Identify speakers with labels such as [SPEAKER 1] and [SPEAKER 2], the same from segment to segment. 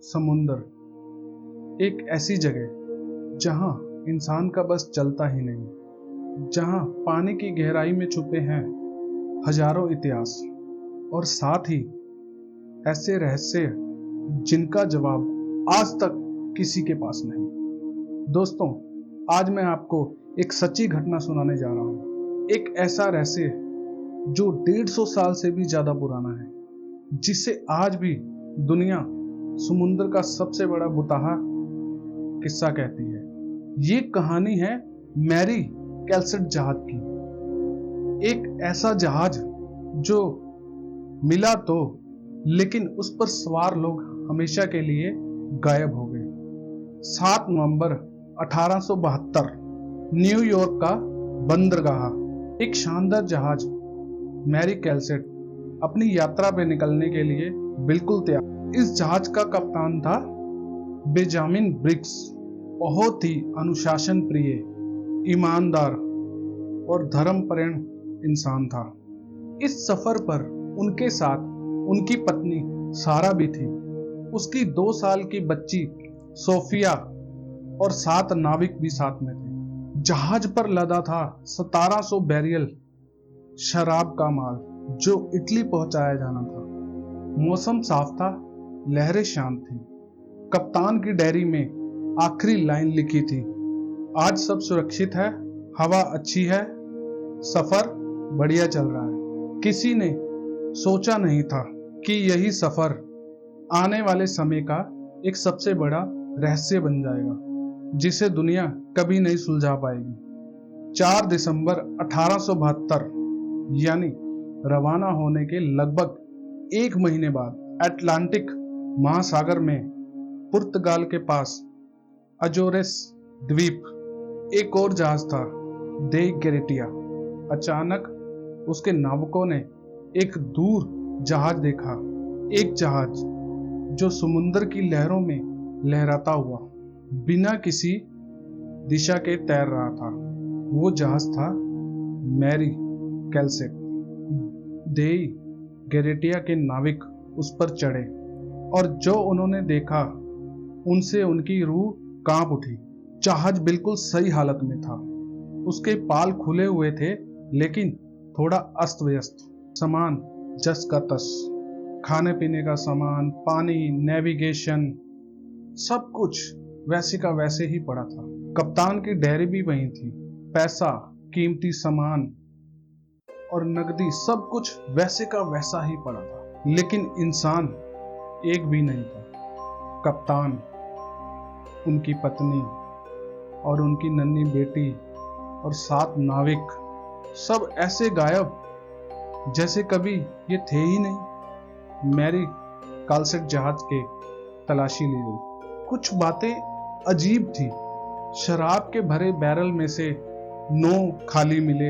[SPEAKER 1] समुंदर एक ऐसी जगह जहां इंसान का बस चलता ही नहीं, जहां पानी की गहराई में छुपे हैं हजारों इतिहास और साथ ही ऐसे रहस्य जिनका जवाब आज तक किसी के पास नहीं। दोस्तों, आज मैं आपको एक सच्ची घटना सुनाने जा रहा हूं। एक ऐसा रहस्य जो 150 साल से भी ज्यादा पुराना है, जिसे आज भी दुनिया समुद्र का सबसे बड़ा बुताहा किस्सा कहती है। ये कहानी है मैरी कैलसेट जहाज की। एक ऐसा जहाज जो मिला तो, लेकिन उस पर सवार लोग हमेशा के लिए गायब हो गए। 7 नवंबर 1872 न्यूयॉर्क का बंदरगाह एक शानदार जहाज मैरी कैलसेट अपनी यात्रा पे निकलने के लिए बिल्कुल तैयार। इस जहाज का कप्तान था बेंजामिन ब्रिग्स। बहुत ही अनुशासन प्रिय, ईमानदार और धर्मपरायण इंसान था। इस सफर पर उनके साथ उनकी पत्नी सारा भी थी, उसकी 2 साल की बच्ची सोफिया और 7 नाविक भी साथ में थे। जहाज पर लदा था 1700 बैरियल शराब का माल जो इटली पहुंचाया जाना था। मौसम साफ था, लहरें शांत थी। कप्तान की डायरी में आखिरी लाइन लिखी थी, आज सब सुरक्षित है, हवा अच्छी है, सफर बढ़िया चल रहा है। किसी ने सोचा नहीं था कि यही सफर आने वाले समय का एक सबसे बड़ा रहस्य बन जाएगा, जिसे दुनिया कभी नहीं सुलझा पाएगी। 4 दिसंबर 1872 यानी रवाना होने के लगभग 1 महीने बाद अटलांटिक महासागर में पुर्तगाल के पास अजोरेस द्वीप एक और जहाज था, दे गेरेटिया। अचानक उसके नाविकों ने एक दूर जहाज देखा, एक जहाज जो समुद्र की लहरों में लहराता हुआ बिना किसी दिशा के तैर रहा था। वो जहाज था मैरी कैलसेट। दे गेरेटिया के नाविक उस पर चढ़े और जो उन्होंने देखा उनसे उनकी रूह कांप उठी। जहाज बिल्कुल सही हालत में था, उसके पाल खुले हुए थे लेकिन थोड़ा अस्त व्यस्त। सामान जस का तस, खाने पीने का सामान, पानी, नेविगेशन, सब कुछ वैसे का वैसे ही पड़ा था। कप्तान की डायरी भी वहीं थी, पैसा, कीमती सामान और नकदी सब कुछ वैसे का वैसा ही पड़ा था, लेकिन इंसान एक भी नहीं था। कप्तान, उनकी पत्नी और उनकी नन्ही बेटी और 7 नाविक, सब ऐसे गायब जैसे कभी ये थे ही नहीं। मैरी कैलसेट जहाज के तलाशी ली गई। कुछ बातें अजीब थी। शराब के भरे बैरल में से 9 खाली मिले।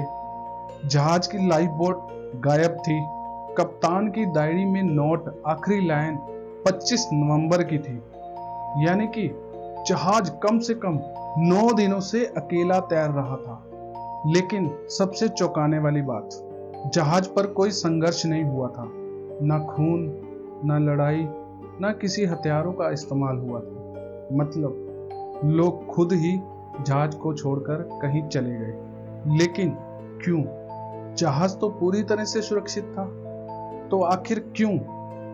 [SPEAKER 1] जहाज की लाइफ बोट गायब थी। कप्तान की डायरी में नोट आखिरी लाइन 25 नवंबर की थी, यानी कि जहाज कम से कम 9 दिनों से अकेला तैर रहा था। लेकिन सबसे चौंकाने वाली बात, जहाज पर कोई संघर्ष नहीं हुआ था, ना खून, ना लड़ाई, ना किसी हथियारों का इस्तेमाल हुआ था। मतलब लोग खुद ही जहाज को छोड़कर कहीं चले गए। लेकिन क्यों? जहाज तो पूरी तरह से सुरक्षित था, तो आखिर क्यों?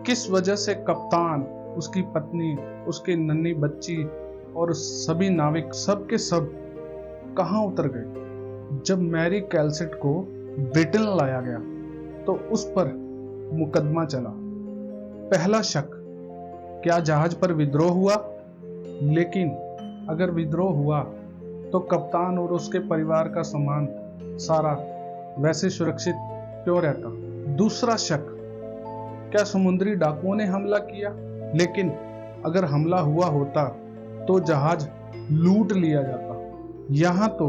[SPEAKER 1] किस वजह से कप्तान, उसकी पत्नी, उसकी नन्ही बच्ची और सभी नाविक सब के सब कहां उतर गए? जब मैरी कैलसेट को ब्रिटेन लाया गया तो उस पर मुकदमा चला। पहला शक, क्या जहाज पर विद्रोह हुआ? लेकिन अगर विद्रोह हुआ तो कप्तान और उसके परिवार का सामान सारा वैसे सुरक्षित क्यों रहता? दूसरा शक, क्या समुद्री डाकुओं ने हमला किया? लेकिन अगर हमला हुआ होता तो जहाज लूट लिया जाता। यहां तो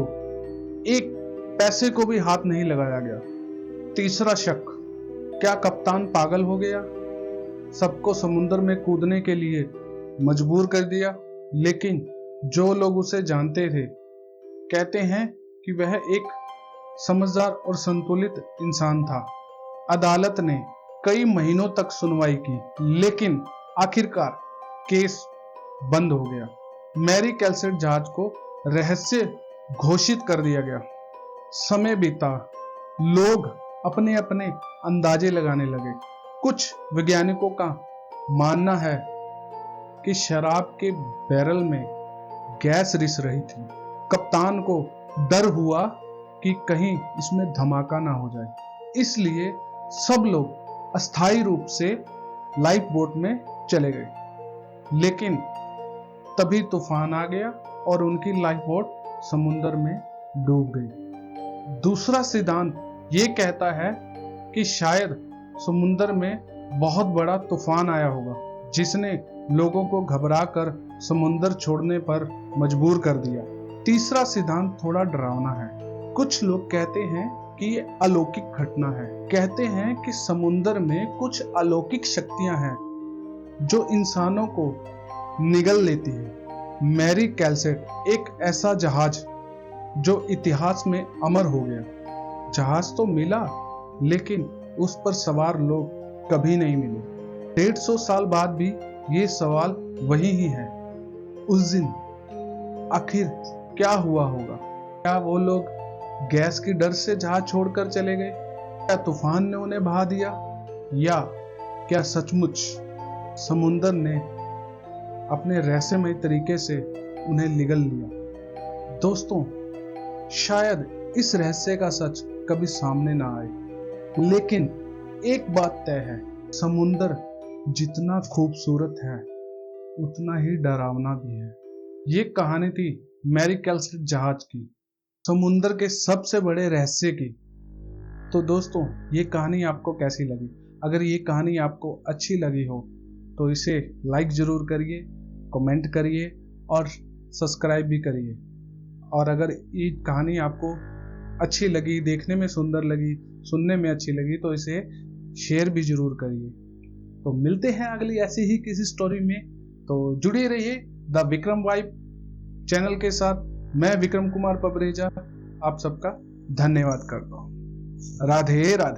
[SPEAKER 1] एक पैसे को भी हाथ नहीं लगाया गया। तीसरा शक, क्या कप्तान पागल हो गया, सबको समुद्र में कूदने के लिए मजबूर कर दिया? लेकिन जो लोग उसे जानते थे कहते हैं कि वह एक समझदार और संतुलित इंसान था। अदालत ने कई महीनों तक सुनवाई की, लेकिन आखिरकार केस बंद हो गया। मैरी कैलसेट जहाज को रहस्य घोषित कर दिया गया। समय बीता, लोग अपने अपने अंदाजे लगाने लगे। कुछ वैज्ञानिकों का मानना है कि शराब के बैरल में गैस रिस रही थी। कप्तान को डर हुआ कि कहीं इसमें धमाका ना हो जाए, इसलिए सब लोग अस्थायी रूप से लाइफ बोट में चले गए। लेकिन तभी तूफान आ गया और उनकी लाइफ बोट समुद्र में डूब गई। दूसरा सिद्धांत ये कहता है कि शायद समुद्र में बहुत बड़ा तूफान आया होगा, जिसने लोगों को घबराकर समुद्र छोड़ने पर मजबूर कर दिया। तीसरा सिद्धांत थोड़ा डरावना है। कुछ लोग कहते हैं कि ये अलौकिक घटना है। कहते हैं कि समुद्र में कुछ अलौकिक शक्तियां हैं जो इंसानों को निगल लेती हैं। मैरी कैलसेट एक ऐसा जहाज जो इतिहास में अमर हो गया। जहाज तो मिला, लेकिन उस पर सवार लोग कभी नहीं मिले। 150 साल बाद भी ये सवाल वही ही है। उस दिन आखिर क्या हुआ होगा? क्या वो लोग गैस की डर से जहाज छोड़कर चले गए? क्या तूफान ने उन्हें बहा दिया? या क्या सचमुच समुंदर ने अपने रहस्यमय तरीके से उन्हें निगल लिया? दोस्तों, शायद इस रहस्य का सच कभी सामने ना आए, लेकिन एक बात तय है, समुंदर जितना खूबसूरत है उतना ही डरावना भी है। ये कहानी थी मैरी कैलसेट जहाज की, समुंदर के सबसे बड़े रहस्य की। तो दोस्तों, ये कहानी आपको कैसी लगी? अगर ये कहानी आपको अच्छी लगी हो तो इसे लाइक जरूर करिए, कमेंट करिए और सब्सक्राइब भी करिए। और अगर ये कहानी आपको अच्छी लगी, देखने में सुंदर लगी, सुनने में अच्छी लगी, तो इसे शेयर भी जरूर करिए। तो मिलते हैं अगली ऐसी ही किसी स्टोरी में। तो जुड़े रहिए द विक्रम वाइब चैनल के साथ। मैं विक्रम कुमार पबरेजा आप सबका धन्यवाद करता हूँ। राधे राधे।